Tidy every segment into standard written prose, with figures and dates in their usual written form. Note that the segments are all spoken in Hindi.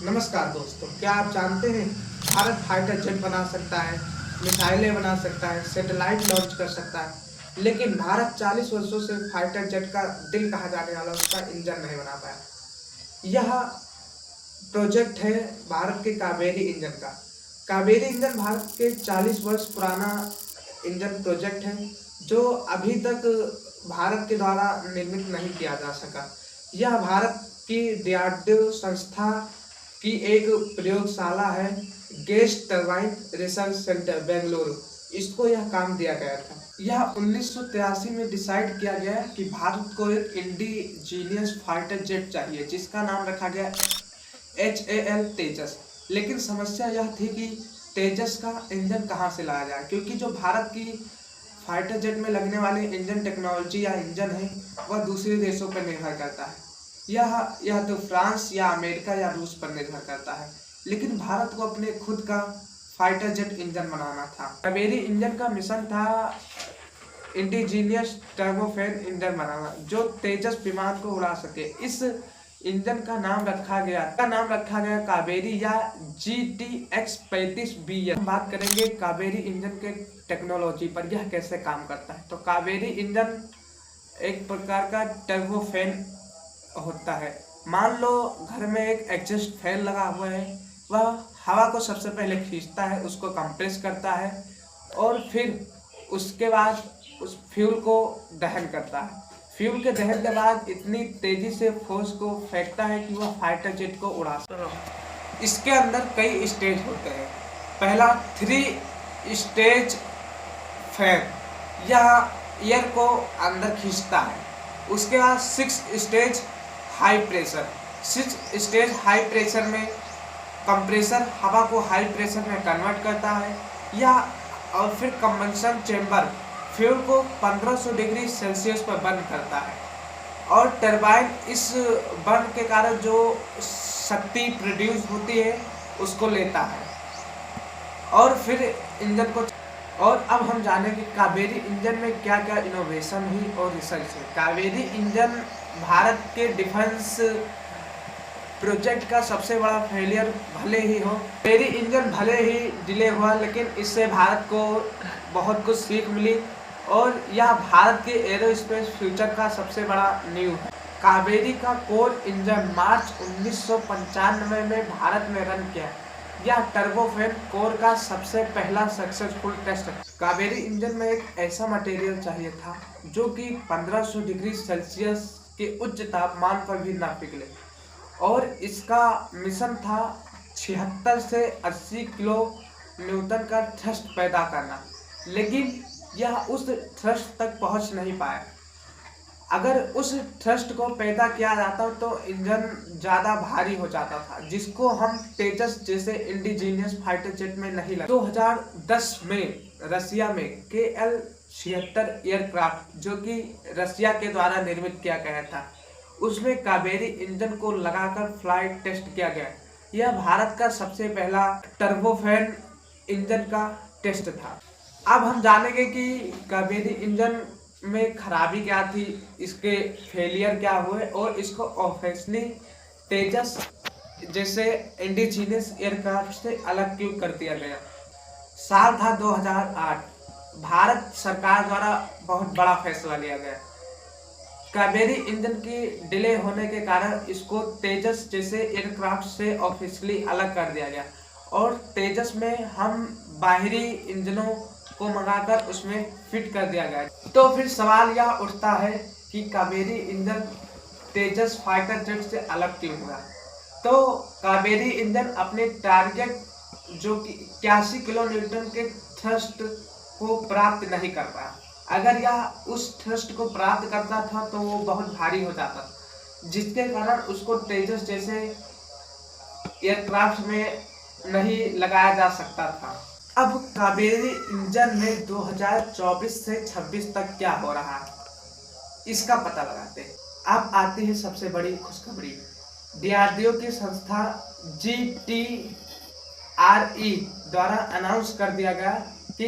नमस्कार दोस्तों, क्या आप जानते हैं भारत फाइटर जेट बना सकता है, मिसाइलें बना सकता है, सैटेलाइट लॉन्च कर सकता है, लेकिन भारत 40 वर्षों से फाइटर जेट का दिल कहा जाने वाला उसका इंजन नहीं बना पाया। यह प्रोजेक्ट है भारत के कावेरी इंजन का। कावेरी इंजन भारत के 40 वर्ष पुराना इंजन प्रोजेक्ट है जो अभी तक भारत के द्वारा निर्मित नहीं किया जा सका। यह भारत की डीआरडीओ संस्था की एक प्रयोगशाला है, gas turbine research centre Bengaluru. इसको यह काम दिया गया था। यह 1983 में डिसाइड किया गया कि भारत को एक इंडिजीनियस फाइटर जेट चाहिए जिसका नाम रखा गया HAL तेजस। लेकिन समस्या यह थी कि तेजस का इंजन कहाँ से लाया जाए, क्योंकि जो भारत की फाइटर जेट में लगने वाले इंजन टेक्नोलॉजी या इंजन है वह दूसरे देशों पर निर्भर करता है। यह तो फ्रांस या अमेरिका या रूस पर निर्भर करता है, लेकिन भारत को अपने खुद का फाइटर जेट इंजन बनाना था। कावेरी इंजन का मिशन था इंडिजीनियस टर्बोफैन इंजन बनाना जो तेजस विमान को उड़ा सके। इस इंजन का नाम रखा गया कावेरी या GTX 35BS। हम बात करेंगे कावेरी इंजन के टेक्नोलॉजी पर, यह कैसे काम करता है। तो कावेरी इंजन एक प्रकार का टर्बोफैन होता है। मान लो घर में एक एग्जॉस्ट फैन लगा हुआ है, वह हवा को सबसे पहले खींचता है, उसको कंप्रेस करता है और फिर उसके बाद उस फ्यूल को दहन करता है। फ्यूल के दहन के बाद इतनी तेजी से फोर्स को फेंकता है कि वह फाइटर जेट को उड़ा सकता है। इसके अंदर कई स्टेज होते हैं। पहला 3 स्टेज फैन, यह एयर को अंदर खींचता है। उसके बाद 6 stage high pressure. 6 stage high pressure में कंप्रेसर हवा को हाई प्रेशर में कन्वर्ट करता है या और फिर कंबंशन चेंबर फ्यूल को 1500 डिग्री सेल्सियस पर बर्न करता है और टरबाइन इस बर्न के कारण जो शक्ति प्रोड्यूस होती है उसको लेता है और फिर इंजन को। और अब हम जानेंगे कावेरी इंजन में क्या क्या इनोवेशन हुई और रिसर्च हुई। कावेरी इंजन भारत के डिफेंस प्रोजेक्ट का सबसे बड़ा फेलियर भले ही हो। कावेरी इंजन भले ही डिले हुआ, लेकिन इससे भारत को बहुत कुछ सीख मिली और यह भारत के एरोस्पेस फ्यूचर का सबसे बड़ा नींव है। कावेरी का कोर इंजन मार्च 1995 में भारत में रन किया। यह टर्बोफैन कोर का सबसे पहला सक्सेसफुल टेस्ट है। कावेरी इंजन में एक ऐसा मटेरियल चाहिए था जो कि 1500 डिग्री सेल्सियस के उच्च तापमान पर भी ना पिघले और इसका मिशन था 76 से 80 किलो न्यूटन का थ्रस्ट पैदा करना, लेकिन यह उस थ्रस्ट तक पहुंच नहीं पाया। अगर उस थ्रस्ट को पैदा किया जाता तो इंजन ज़्यादा भारी हो जाता था, जिसको हम तेजस जैसे इंडिजीनियस फाइटर जेट में नहीं लगा। 2010 में रसिया में KL-76 एयरक्राफ्ट जो कि रसिया के द्वारा निर्मित किया गया था, उसमें कावेरी इंजन को लगाकर फ्लाइट टेस्ट किया गया। यह भारत का सबसे पहला टर्बोफैन इंजन का टेस्ट था। अब हम जानेंगे कि कावेरी इंजन में खराबी क्या थी, इसके फेलियर क्या हुए और इसको ऑफिशियली तेजस जैसे इंडिजीनियस एयरक्राफ्ट से अलग क्यों कर दिया गया। साल था 2008। भारत सरकार द्वारा बहुत बड़ा फैसला लिया गया। कावेरी इंजन की डिले होने के कारण इसको तेजस जैसे एयरक्राफ्ट से ऑफिशियली अलग कर दिया गया और तेजस में हम बाहरी इंजनों को मंगाकर उसमें फिट कर दिया गया। तो फिर सवाल यह उठता है कि कावेरी इंजन तेजस फाइटर जेट से अलग क्यों हुआ। तो कावेरी इंजन अपने टारगेट जो कि 81 किलो न्यूटन के थ्रस्ट को प्राप्त नहीं कर पाया। अगर यह उस थ्रस्ट को प्राप्त करता था तो वो बहुत भारी हो जाता, जिसके कारण उसको तेजस जैसे एयरक्राफ्ट में नहीं लगाया जा सकता था। अब कावेरी इंजन में 2024 से 26 तक क्या हो रहा है, इसका पता लगाते हैं। अब आती है सबसे बड़ी खुशखबरी। डीआरडीओ की संस्था GTRE द्वारा अनाउंस कर दिया गया कि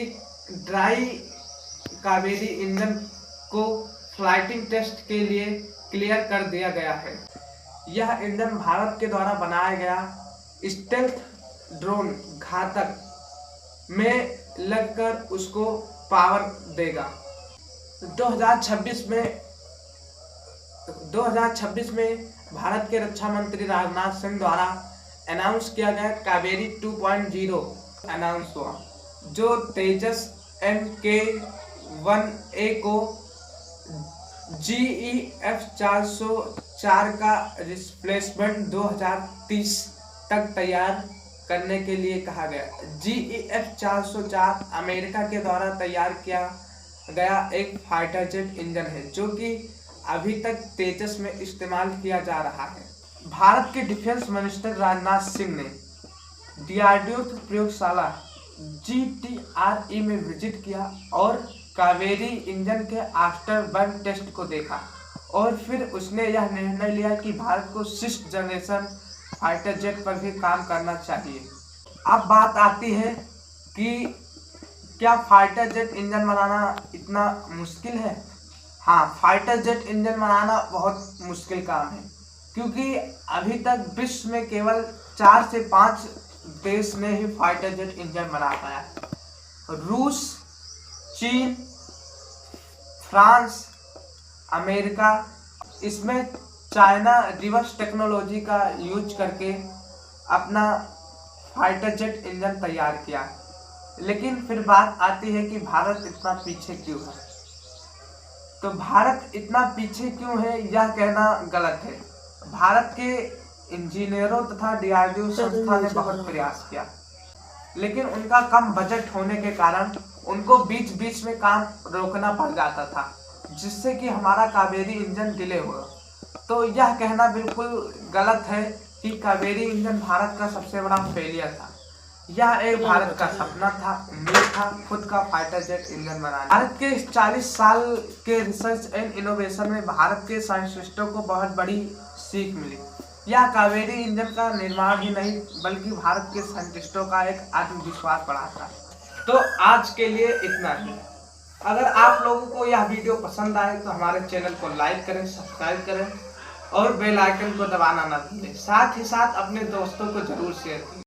ड्राई कावेरी इंजन को फ्लाइटिंग टेस्ट के लिए क्लियर कर दिया गया है। यह इंजन भारत के द्वारा बनाया गया स्टेल्थ ड्रोन घातक में लगकर उसको पावर देगा। 2026 में भारत के रक्षा मंत्री राजनाथ सिंह द्वारा अनाउंस किया गया कावेरी 2.0 अनाउंस हुआ, जो तेजस MK-1A को GEF-404 का रिप्लेसमेंट 2030 तक तैयार करने के लिए कहा गया। GEF-404 अमेरिका के द्वारा तैयार किया गया एक फाइटर जेट इंजन है, जो कि अभी तक तेजस में इस्तेमाल किया जा रहा है। भारत के डिफेंस मिनिस्टर राजनाथ सिंह ने DRDO की प्रयोगशाला GTRE में विजिट किया और कावेरी इंजन के आफ्टर बर्न टेस्ट को देखा, और फिर उसने यह निर्णय लिया कि भारत को 6th जनरेशन फाइटर जेट पर भी काम करना चाहिए। अब बात आती है कि क्या फाइटर जेट इंजन बनाना इतना मुश्किल है? हाँ, फाइटर जेट इंजन बनाना बहुत मुश्किल काम है, क्योंकि अभी तक विश्व में केवल 4 से 5 देश ने ही फाइटर जेट इंजन बना पाया। रूस, चीन, फ्रांस, अमेरिका। इसमें चाइना रिवर्स टेक्नोलॉजी का यूज करके अपना फाइटर जेट इंजन तैयार किया। लेकिन फिर बात आती है कि भारत इतना पीछे क्यों है? तो भारत इतना पीछे क्यों है, यह कहना गलत है। भारत के इंजीनियरों तथा DRDO संस्था ने बहुत प्रयास किया, लेकिन उनका कम बजट होने के कारण उनको बीच बीच में काम रोकना पड़ जाता था, जिससे कि हमारा कावेरी इंजन डिले हुआ। तो यह कहना बिल्कुल गलत है कि कावेरी इंजन भारत का सबसे बड़ा फेलियर था। यह एक भारत का सपना था, उम्मीद था खुद का फाइटर जेट इंजन बनाना। भारत के 40 साल के रिसर्च एंड इनोवेशन में भारत के साइंटिस्टों को बहुत बड़ी सीख मिली। यह कावेरी इंजन का निर्माण ही नहीं, बल्कि भारत के साइंटिस्टों का एक आत्मविश्वास बढ़ाता। तो आज के लिए इतना ही। अगर आप लोगों को यह वीडियो पसंद आए तो हमारे चैनल को लाइक करें, सब्सक्राइब करें और बेल आइकन को दबाना न भूलें। साथ ही साथ अपने दोस्तों को जरूर शेयर करें।